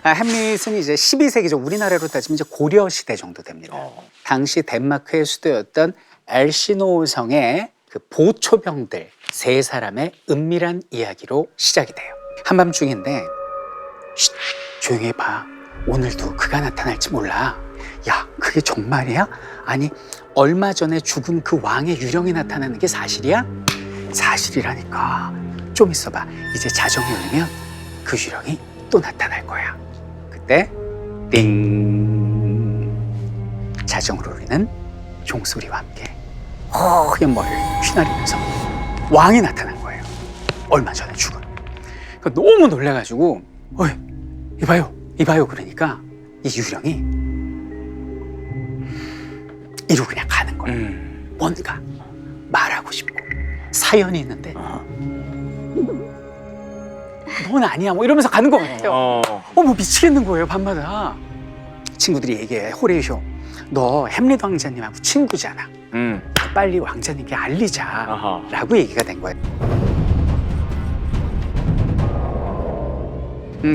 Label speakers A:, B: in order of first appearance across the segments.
A: 햄릿은 이제 12세기죠. 우리나라로 따지면 이제 고려 시대 정도 됩니다. 당시 덴마크의 수도였던 엘시노성의 그 보초병들 세 사람의 은밀한 이야기로 시작이 돼요. 한밤중인데 쉿, 조용히 해봐. 오늘도 그가 나타날지 몰라. 야, 그게 정말이야? 아니, 얼마 전에 죽은 그 왕의 유령이 나타나는 게 사실이야? 사실이라니까. 좀 있어봐. 이제 자정이 울리면 그 유령이 또 나타날 거야. 그때 띵, 자정을 울리는 종소리와 함께 허연 머리를 휘날리면서 왕이 나타난 거예요. 얼마 전에 죽은. 그러니까 너무 놀라가지고 어이, 이봐요 그러니까 이 유령이 이러고 그냥 가는 거예요. 뭔가 말하고 싶고 사연이 있는데 넌 아니야 뭐 이러면서 가는 것 같아요. 뭐 미치겠는 거예요. 밤마다 친구들이 얘기해. 호레이쇼, 너 햄릿 왕자님하고 친구잖아. 빨리 왕자님께 알리자 라고 얘기가 된 거예요.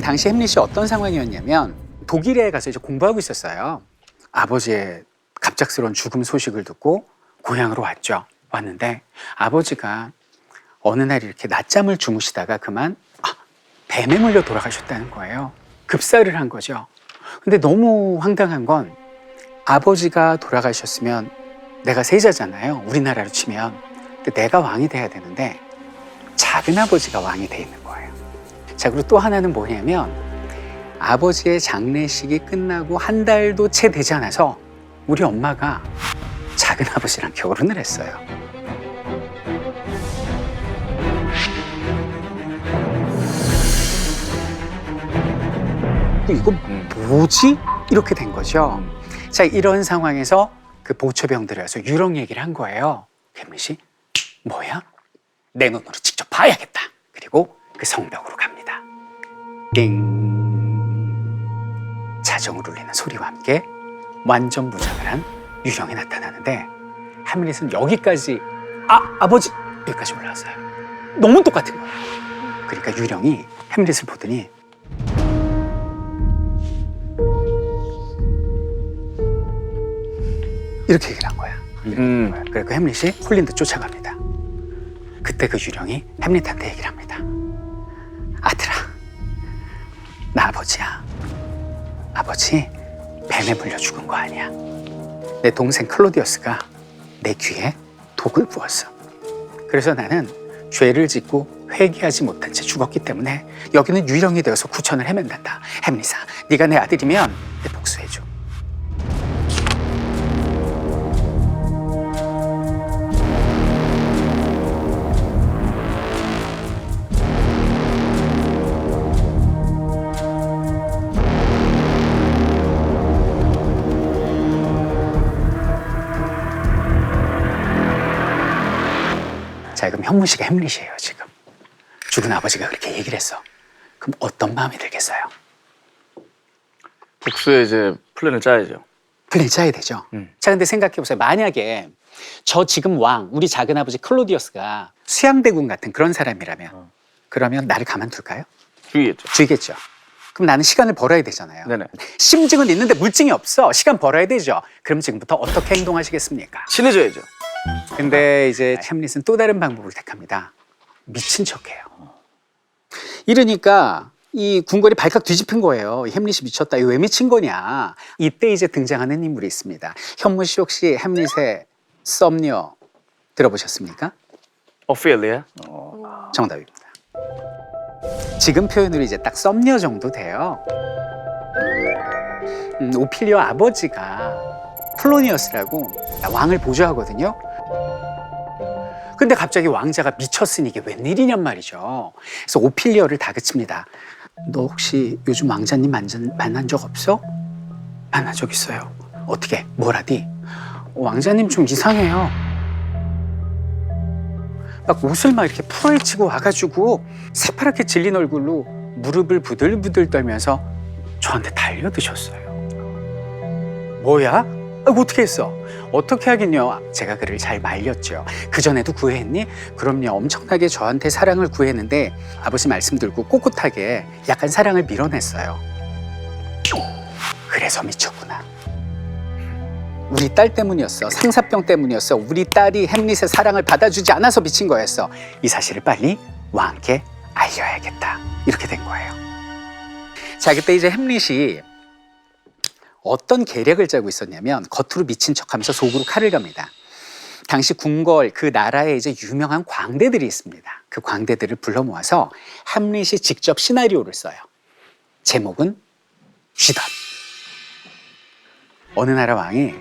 A: 당시 햄릿이 어떤 상황이었냐면 독일에 가서 이제 공부하고 있었어요. 아버지의 갑작스러운 죽음 소식을 듣고 고향으로 왔는데 아버지가 어느 날 이렇게 낮잠을 주무시다가 그만 뱀에 물려 돌아가셨다는 거예요. 급사를 한 거죠. 근데 너무 황당한 건 아버지가 돌아가셨으면 내가 세자잖아요. 우리나라로 치면. 근데 내가 왕이 돼야 되는데 작은 아버지가 왕이 돼 있는 거예요. 자, 그리고 또 하나는 뭐냐면 아버지의 장례식이 끝나고 한 달도 채 되지 않아서 우리 엄마가 작은 아버지랑 결혼을 했어요. 이거 뭐지? 이렇게 된 거죠. 자, 이런 상황에서 그 보초병들이 와서 유령 얘기를 한 거예요. 햄릿이 뭐야? 내 눈으로 직접 봐야겠다. 그리고 그 성벽으로 갑니다. 띵, 자정을 울리는 소리와 함께 완전 무장을 한 유령이 나타나는데 햄릿은 여기까지 아버지 여기까지 올라왔어요. 너무 똑같은 거예요. 그러니까 유령이 햄릿을 보더니 이렇게 얘기를 한 거야. 그래서 햄릿이 홀린 듯 쫓아갑니다. 그때 그 유령이 햄릿한테 얘기를 합니다. 아들아, 나 아버지야. 아버지 뱀에 물려 죽은 거 아니야. 내 동생 클로디어스가 내 귀에 독을 부었어. 그래서 나는 죄를 짓고 회개하지 못한 채 죽었기 때문에 여기는 유령이 되어서 구천을 헤맨단다. 햄릿아, 네가 내 아들이면 내 복수해줘. 자, 그럼 현무 씨가 햄릿이에요, 지금. 죽은 아버지가 그렇게 얘기를 했어. 그럼 어떤 마음이 들겠어요?
B: 복수의 이제 플랜을 짜야죠.
A: 플랜 짜야 되죠. 자, 근데 생각해보세요. 만약에 저 지금 왕, 우리 작은 아버지 클로디어스가 수양대군 같은 그런 사람이라면 그러면 나를 가만둘까요?
B: 죽이겠죠.
A: 죽이겠죠. 그럼 나는 시간을 벌어야 되잖아요.
B: 네네.
A: 심증은 있는데 물증이 없어. 시간 벌어야 되죠. 그럼 지금부터 어떻게 행동하시겠습니까?
B: 친해져야죠.
A: 근데 이제 햄릿은 또 다른 방법을 택합니다. 미친 척해요. 이러니까 이 궁궐이 발칵 뒤집힌 거예요. 햄릿이 미쳤다. 이거 왜 미친 거냐. 이때 이제 등장하는 인물이 있습니다. 현무 씨 혹시 햄릿의 썸녀 들어보셨습니까?
B: 오피리아.
A: 정답입니다. 지금 표현으로 이제 딱 썸녀 정도 돼요. 오피리아 아버지가 폴로니어스라고 왕을 보좌하거든요. 근데 갑자기 왕자가 미쳤으니 이게 웬일이냔 말이죠. 그래서 오피리어를 다그칩니다. 너 혹시 요즘 왕자님 만난 적 없어? 만난 적 있어요. 어떻게? 뭐라디? 왕자님 좀 이상해요. 막 옷을 막 이렇게 풀어헤치고 와가지고 새파랗게 질린 얼굴로 무릎을 부들부들 떨면서 저한테 달려드셨어요. 뭐야? 어떻게 했어? 어떻게 하긴요. 제가 그를 잘 말렸죠. 그전에도 구애했니? 그럼요. 엄청나게 저한테 사랑을 구했는데 아버지 말씀 들고 꼿꼿하게 약간 사랑을 밀어냈어요. 그래서 미쳤구나. 우리 딸 때문이었어. 상사병 때문이었어. 우리 딸이 햄릿의 사랑을 받아주지 않아서 미친 거였어. 이 사실을 빨리 왕께 알려야겠다. 이렇게 된 거예요. 자, 그때 이제 햄릿이 어떤 계략을 짜고 있었냐면 겉으로 미친 척하면서 속으로 칼을 갑니다. 당시 궁궐 그 나라에 이제 유명한 광대들이 있습니다. 그 광대들을 불러 모아서 햄릿이 직접 시나리오를 써요. 제목은 쥐단. 어느 나라 왕이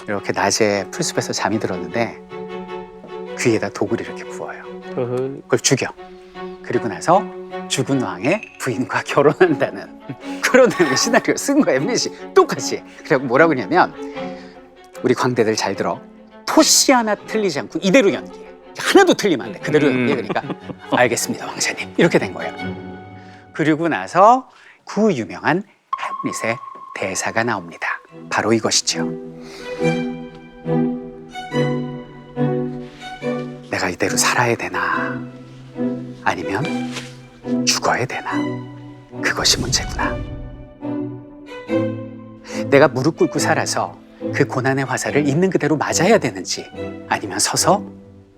A: 이렇게 낮에 풀숲에서 잠이 들었는데 귀에다 독을 이렇게 부어요. 그걸 죽여. 그리고 나서 죽은 왕의 부인과 결혼한다는 그런 내용의 시나리오 쓴 거예요. 햄릿이 똑같이. 그래서 뭐라고 그러냐면 우리 광대들 잘 들어. 토시 하나 틀리지 않고 이대로 연기해. 하나도 틀리면 안 돼. 그대로 연기해. 그러니까 알겠습니다 왕자님. 이렇게 된 거예요. 그리고 나서 그 유명한 햄릿의 대사가 나옵니다. 바로 이것이죠. 내가 이대로 살아야 되나 아니면 죽어야 되나 그것이 문제구나. 내가 무릎 꿇고 살아서 그 고난의 화살을 있는 그대로 맞아야 되는지 아니면 서서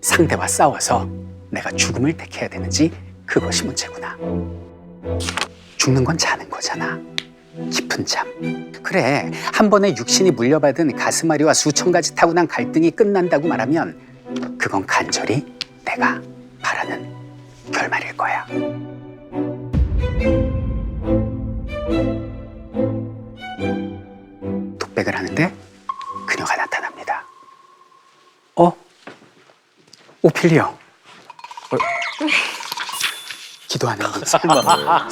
A: 상대와 싸워서 내가 죽음을 택해야 되는지 그것이 문제구나. 죽는 건 자는 거잖아. 깊은 잠. 그래, 한 번에 육신이 물려받은 가슴앓이와 수천 가지 타고난 갈등이 끝난다고 말하면 그건 간절히 내가 바라는 결말일 거야. 독백을 하는데 그녀가 나타납니다. 오피리오. 기도하는 분.
B: 설마.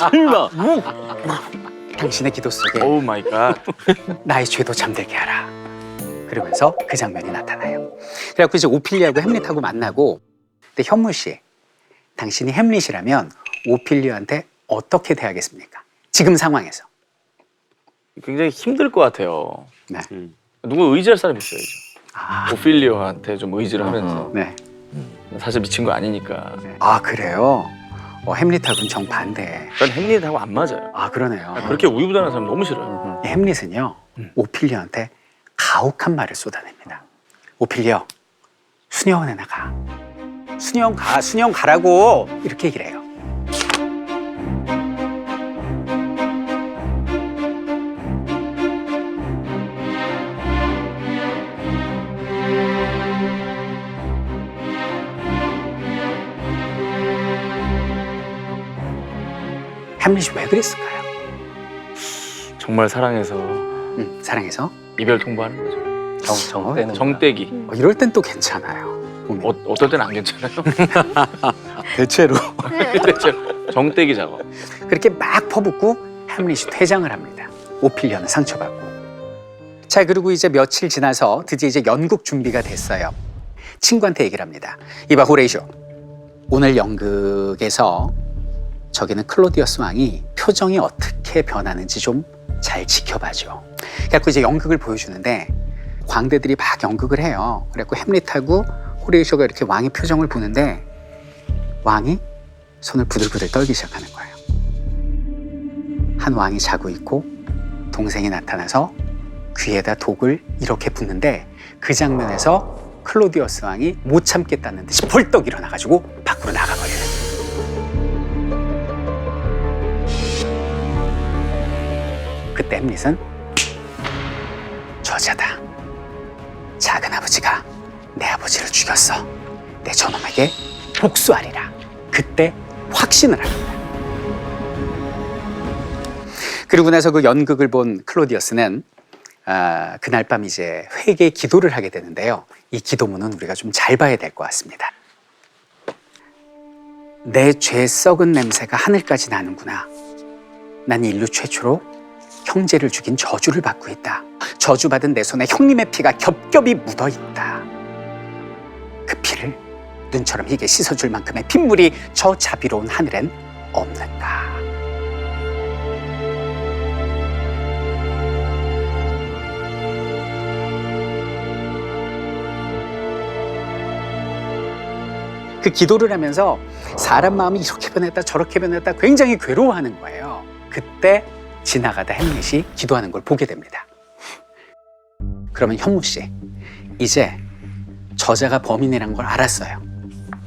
A: 당신의 기도 속에
B: 오 마이 갓.
A: 나의 죄도 잠들게 하라. 그러면서 그 장면이 나타나요. 그래갖고 이제 오피리아하고 햄릿하고 만나고, 근데 현무 씨, 당신이 햄릿이라면 오피리아한테 어떻게 대하겠습니까? 지금 상황에서.
B: 굉장히 힘들 것 같아요.
A: 네.
B: 누구 의지할 사람이 있어야죠.
A: 아,
B: 오피리오한테 좀 의지를 하면서.
A: 네.
B: 사실 미친 거 아니니까.
A: 아, 그래요? 햄릿하고는 정반대.
B: 전 햄릿하고 안 맞아요.
A: 아, 그러네요.
B: 그렇게 우유부단한 사람 너무 싫어요.
A: 이 햄릿은요, 오피리아한테 가혹한 말을 쏟아냅니다. 오피리아, 수녀원에 나가. 수녀원 가, 수녀원 가라고. 이렇게 얘기를 해요. 햄릿이 왜 그랬을까요?
B: 정말 사랑해서
A: 사랑해서?
B: 이별 통보하는 거죠.
C: 정때는
B: 정떼기.
A: 이럴 땐 또 괜찮아요. 보면.
B: 어떨 땐 안 괜찮아요.
A: 대체로.
B: 정떼기 작업.
A: 그렇게 막 퍼붓고 햄릿이 퇴장을 합니다. 오피리아는 상처받고. 자, 그리고 이제 며칠 지나서 드디어 이제 연극 준비가 됐어요. 친구한테 얘기를 합니다. 이봐 호레이쇼, 오늘 연극에서 저기는 클로디어스 왕이 표정이 어떻게 변하는지 좀 잘 지켜봐줘. 그래갖고 이제 연극을 보여주는데 광대들이 막 연극을 해요. 그래갖고 햄릿하고 호레이쇼가 이렇게 왕의 표정을 보는데 왕이 손을 부들부들 떨기 시작하는 거예요. 한 왕이 자고 있고 동생이 나타나서 귀에다 독을 이렇게 붓는데 그 장면에서 클로디어스 왕이 못 참겠다는 듯이 벌떡 일어나가지고 밖으로 나가버려요. 그때 햄릿은 저자다. 작은 아버지가 내 아버지를 죽였어. 내 저놈에게 복수하리라. 그때 확신을 합니다. 그리고 나서 그 연극을 본 클로디어스는 그날 밤 이제 회개 기도를 하게 되는데요. 이 기도문은 우리가 좀 잘 봐야 될 것 같습니다. 내 죄 썩은 냄새가 하늘까지 나는구나. 난 인류 최초로 형제를 죽인 저주를 받고 있다. 저주받은 내 손에 형님의 피가 겹겹이 묻어있다. 그 피를 눈처럼 희게 씻어줄 만큼의 핏물이 저 자비로운 하늘엔 없는가. 그 기도를 하면서 사람 마음이 이렇게 변했다 저렇게 변했다 굉장히 괴로워하는 거예요. 그때 지나가다 햄릿이 기도하는 걸 보게 됩니다. 그러면 현무 씨, 이제 저자가 범인이란 걸 알았어요.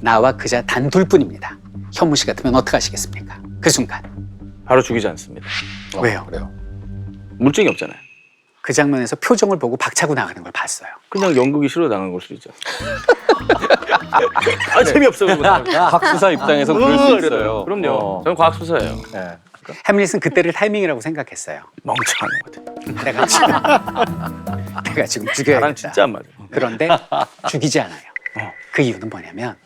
A: 나와 그자 단 둘뿐입니다. 현무 씨 같으면 어떻게 하시겠습니까? 그 순간.
B: 바로 죽이지 않습니다.
A: 왜요?
C: 그래요.
B: 물증이 없잖아요.
A: 그 장면에서 표정을 보고 박차고 나가는 걸 봤어요.
B: 그냥 연극이 싫어 당한 걸 수도 있죠. 아 재미없어 그러고 나가면.
C: 학수사 입장에서 그럴 수 있어요.
B: 그럼요. 저는 과학 수사예요.
C: 네.
A: 햄릿은 그때를 타이밍이라고 생각했어요.
B: 멍청한 것 같아.
A: 내가 지금
B: 나랑
A: 죽여야겠다.
B: 진짜 안 맞아.
A: 그런데 죽이지 않아요. 그 이유는 뭐냐면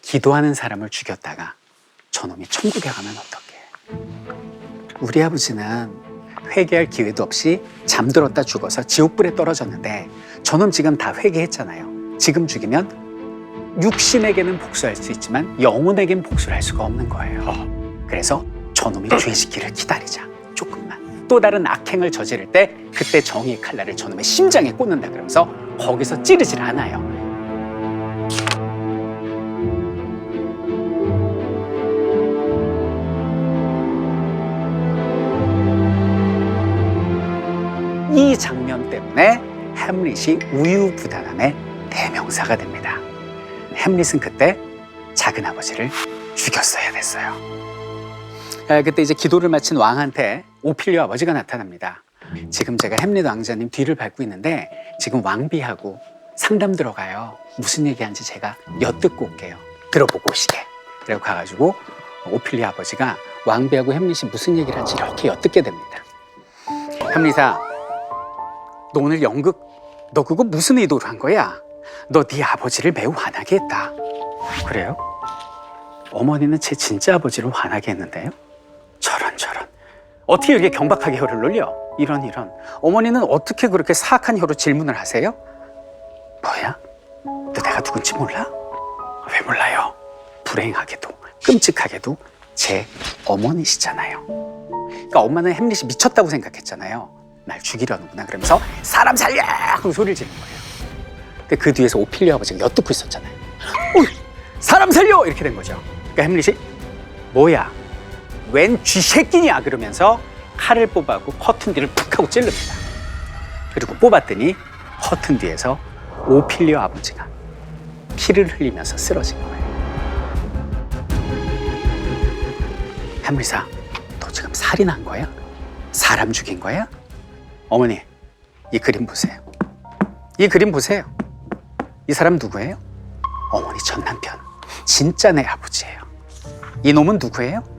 A: 기도하는 사람을 죽였다가 저놈이 천국에 가면 어떡해. 우리 아버지는 회개할 기회도 없이 잠들었다 죽어서 지옥불에 떨어졌는데 저놈 지금 다 회개했잖아요. 지금 죽이면 육신에게는 복수할 수 있지만 영혼에겐 복수를 할 수가 없는 거예요. 그래서 저놈이 죄짓기를 기다리자. 조금만. 또 다른 악행을 저지를 때 그때 정의의 칼날을 저놈의 심장에 꽂는다 그러면서 거기서 찌르질 않아요. 이 장면 때문에 햄릿이 우유부단함의 대명사가 됩니다. 햄릿은 그때 작은 아버지를 죽였어야 됐어요. 그때 이제 기도를 마친 왕한테 오피리오 아버지가 나타납니다. 지금 제가 햄릿 왕자님 뒤를 밟고 있는데 지금 왕비하고 상담 들어가요. 무슨 얘기하는지 제가 엿듣고 올게요. 들어보고 오시게. 그리고 가가지고 오피리오 아버지가 왕비하고 햄릿이 무슨 얘기를 하는지 이렇게 엿듣게 됩니다. 햄릿아, 너 오늘 연극, 너 그거 무슨 의도로 한 거야? 너 네 아버지를 매우 화나게 했다. 그래요? 어머니는 제 진짜 아버지를 화나게 했는데요? 저런. 어떻게 이렇게 경박하게 혀를 놀려? 이런. 어머니는 어떻게 그렇게 사악한 혀로 질문을 하세요? 뭐야? 너 내가 누군지 몰라? 왜 몰라요? 불행하게도 끔찍하게도 제 어머니시잖아요. 그러니까 엄마는 햄릿이 미쳤다고 생각했잖아요. 날 죽이려는구나 그러면서 사람 살려! 하고 소리를 지르는 거예요. 근데 그 뒤에서 오피리오 아버지가 엿듣고 있었잖아요. 사람 살려! 이렇게 된 거죠. 그러니까 햄릿이 뭐야? 웬 쥐새끼냐? 그러면서 칼을 뽑아고 커튼 뒤를 푹 하고 찔릅니다. 그리고 뽑았더니 커튼 뒤에서 오피리오 아버지가 피를 흘리면서 쓰러진 거예요. 햄릿아, 너 지금 살인한 거야? 사람 죽인 거야? 어머니, 이 그림 보세요. 이 그림 보세요. 이 사람 누구예요? 어머니 전 남편, 진짜 내 아버지예요. 이 놈은 누구예요?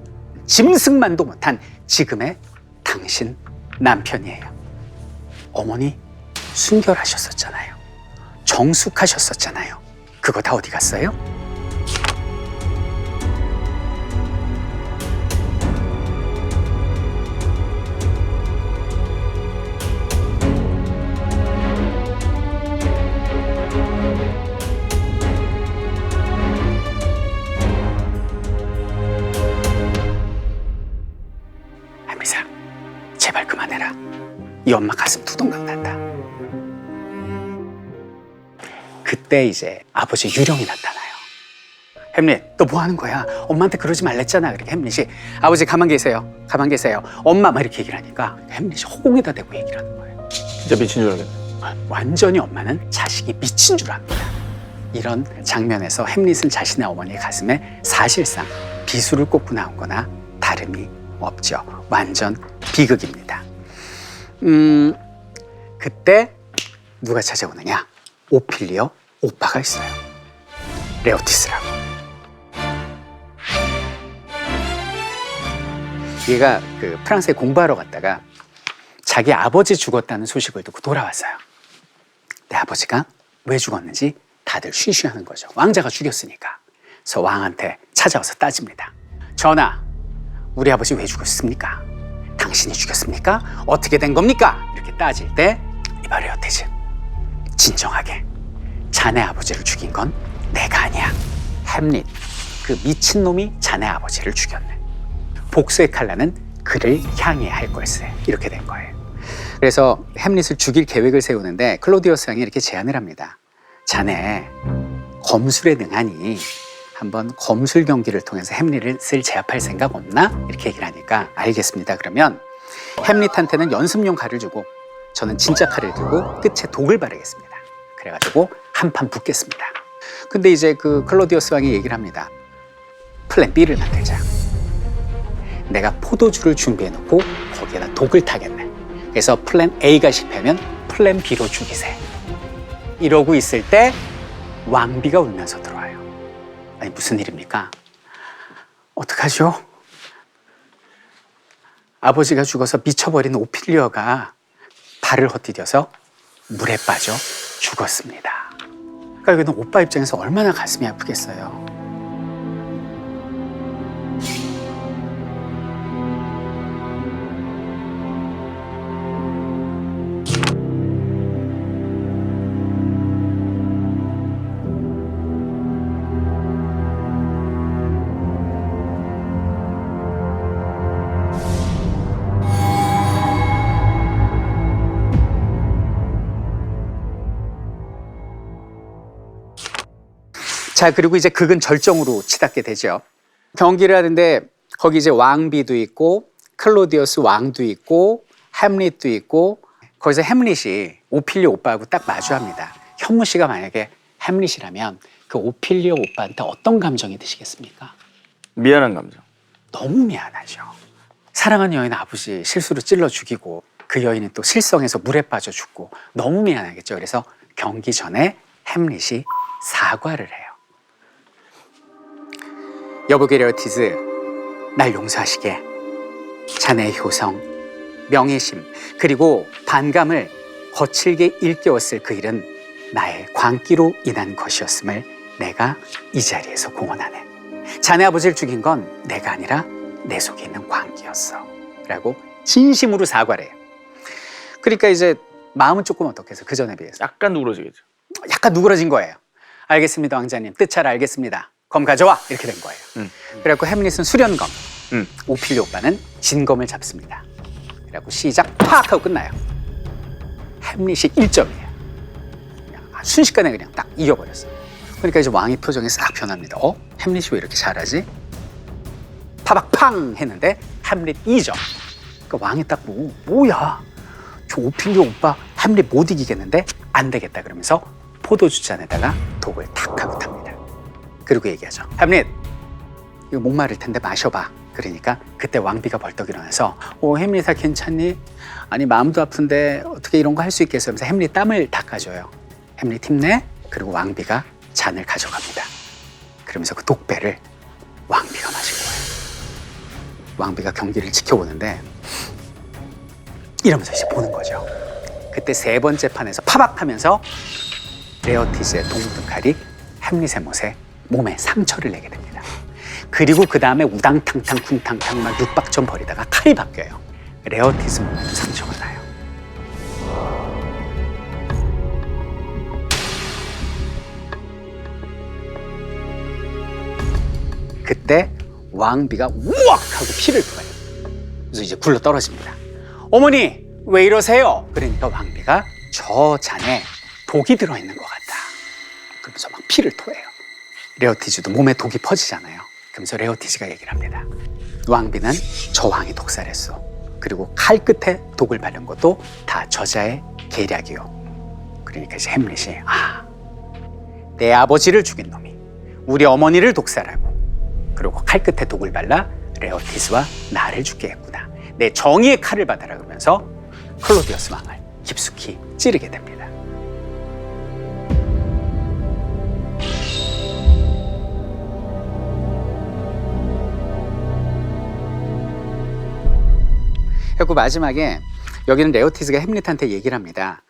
A: 짐승만도 못한 지금의 당신 남편이에요. 어머니 순결하셨었잖아요. 정숙하셨었잖아요. 그거 다 어디 갔어요? 햄릿아, 제발 그만해라. 이 엄마 가슴 두동강 난다. 그때 이제 아버지 유령이 나타나요. 햄릿, 너 뭐 하는 거야? 엄마한테 그러지 말랬잖아. 그렇게 햄릿이 아버지 가만 계세요. 가만 계세요. 엄마 막 이렇게 얘기를 하니까 햄릿이 허공에다 대고 얘기를 하는 거예요.
B: 진짜 미친 줄 알겠네.
A: 완전히 엄마는 자식이 미친 줄 압니다. 이런 장면에서 햄릿은 자신의 어머니의 가슴에 사실상 비수를 꽂고 나온 거나 다름이 없죠. 완전 비극입니다. 그때 누가 찾아오느냐? 오피리오 오빠가 있어요. 레오티스라고. 얘가 그 프랑스에 공부하러 갔다가 자기 아버지 죽었다는 소식을 듣고 돌아왔어요. 내 아버지가 왜 죽었는지 다들 쉬쉬하는 거죠. 왕자가 죽였으니까. 그래서 왕한테 찾아와서 따집니다. 전하, 우리 아버지 왜 죽었습니까? 당신이 죽였습니까? 어떻게 된 겁니까? 이렇게 따질 때 이봐 레오티즈, 진정하게 자네 아버지를 죽인 건 내가 아니야. 햄릿, 그 미친놈이 자네 아버지를 죽였네. 복수의 칼날은 그를 향해야 할 걸세. 이렇게 된 거예요. 그래서 햄릿을 죽일 계획을 세우는데 클로디어스 왕이 이렇게 제안을 합니다. 자네 검술에 능하니 한번 검술 경기를 통해서 햄릿을 제압할 생각 없나? 이렇게 얘기를 하니까 알겠습니다. 그러면 햄릿한테는 연습용 칼을 주고 저는 진짜 칼을 들고 끝에 독을 바르겠습니다. 그래가지고 한판 붙겠습니다. 근데 이제 그 클로디우스 왕이 얘기를 합니다. 플랜 B를 만들자. 내가 포도주를 준비해놓고 거기에다 독을 타겠네. 그래서 플랜 A가 실패하면 플랜 B로 죽이세. 이러고 있을 때 왕비가 울면서 들어와요. 아니 무슨 일입니까? 어떡하죠? 아버지가 죽어서 미쳐버린 오피리어가 발을 헛디뎌서 물에 빠져 죽었습니다. 그러니까 이거는 오빠 입장에서 얼마나 가슴이 아프겠어요. 자, 그리고 이제 극은 절정으로 치닫게 되죠. 경기를 하는데 거기 이제 왕비도 있고 클로디어스 왕도 있고 햄릿도 있고 거기서 햄릿이 오피리오 오빠하고 딱 마주합니다. 현무 씨가 만약에 햄릿이라면 그 오피리오 오빠한테 어떤 감정이 드시겠습니까?
B: 미안한 감정.
A: 너무 미안하죠. 사랑하는 여인 아버지 실수로 찔러 죽이고 그 여인은 또 실성해서 물에 빠져 죽고 너무 미안하겠죠. 그래서 경기 전에 햄릿이 사과를 해요. 여보게 레오티즈, 날 용서하시게. 자네의 효성, 명예심, 그리고 반감을 거칠게 일깨웠을 그 일은 나의 광기로 인한 것이었음을 내가 이 자리에서 공언하네. 자네 아버지를 죽인 건 내가 아니라 내 속에 있는 광기였어. 라고 진심으로 사과를 해요. 그러니까 이제 마음은 조금 어떻겠어요? 그 전에 비해서.
B: 약간 누그러지겠죠.
A: 약간 누그러진 거예요. 알겠습니다, 왕자님. 뜻 잘 알겠습니다. 검 가져와. 이렇게 된 거예요. 그래갖고 햄릿은 수련검, 오피리 오빠는 진검을 잡습니다. 그래갖고 시작 팍 하고 끝나요. 햄릿이 1점이에요. 그냥 순식간에 그냥 딱 이겨버렸어요. 그러니까 이제 왕의 표정이 싹 변합니다. 햄릿이 왜 이렇게 잘하지? 파박팡 했는데 햄릿 2점. 그러니까 왕이 딱 보고 뭐야? 저 오피리 오빠 햄릿 못 이기겠는데 안 되겠다 그러면서 포도주 잔에다가 독을 탁 하고 탑니다. 그리고 얘기하죠. 햄릿, 이거 목마를 텐데 마셔봐. 그러니까 그때 왕비가 벌떡 일어나서 햄릿아 괜찮니? 아니 마음도 아픈데 어떻게 이런 거 할 수 있겠어? 하면서 햄릿 땀을 닦아줘요. 햄릿 힘내. 그리고 왕비가 잔을 가져갑니다. 그러면서 그 독배를 왕비가 마신 거예요. 왕비가 경기를 지켜보는데 이러면서 이제 보는 거죠. 그때 세 번째 판에서 파박하면서 레오티즈의 동등칼이 햄릿의 몸에 상처를 내게 됩니다. 그리고 그 다음에 우당탕탕 쿵탕탕 막 6박전 벌이다가 칼이 바뀌어요. 레오티즈 몸에도 상처가 나요. 그때 왕비가 우악 하고 피를 토해요. 그래서 이제 굴러 떨어집니다. 어머니 왜 이러세요? 그러니까 왕비가 저 잔에 독이 들어있는 것 같다. 그러면서 막 피를 토해요. 레오티즈도 몸에 독이 퍼지잖아요. 그러면서 레오티즈가 얘기를 합니다. 왕비는 저 왕이 독살했어. 그리고 칼 끝에 독을 바른 것도 다 저자의 계략이요. 그러니까 이제 햄릿이 내 아버지를 죽인 놈이 우리 어머니를 독살하고 그리고 칼 끝에 독을 발라 레오티즈와 나를 죽게 했구나. 내 정의의 칼을 받아라 그러면서 클로디우스 왕을 깊숙이 찌르게 됩니다. 그리고 마지막에 여기는 레오티즈가 햄릿한테 얘기를 합니다.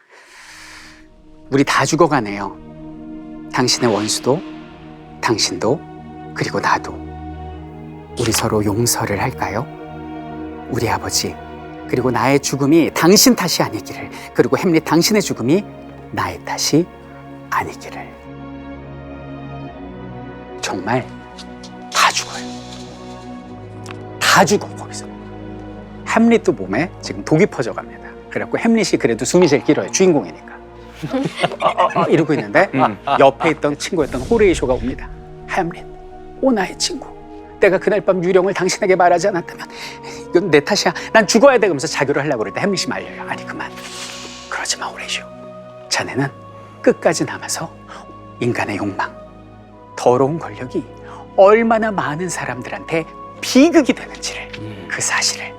A: 우리 다 죽어가네요. 당신의 원수도, 당신도, 그리고 나도. 우리 서로 용서를 할까요? 우리 아버지, 그리고 나의 죽음이 당신 탓이 아니기를, 그리고 햄릿 당신의 죽음이 나의 탓이 아니기를. 정말 다 죽어요. 다 죽어 거기서. 햄릿도 몸에 지금 독이 퍼져갑니다. 그래갖고 햄릿이 그래도 숨이 제일 길어요. 주인공이니까. 이러고 있는데 옆에 있던 친구였던 호레이쇼가 옵니다. 햄릿, 오 나의 친구, 내가 그날 밤 유령을 당신에게 말하지 않았다면 이건 내 탓이야. 난 죽어야 돼. 그러면서 자교를 하려고 그럴 때 햄릿이 말려요. 아니 그만. 그러지 마 오레시오. 자네는 끝까지 남아서 인간의 욕망, 더러운 권력이 얼마나 많은 사람들한테 비극이 되는지를 그 사실을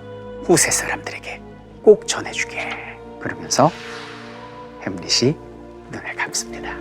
A: 후세 사람들에게 꼭 전해주게. 그러면서 햄릿이 눈을 감습니다.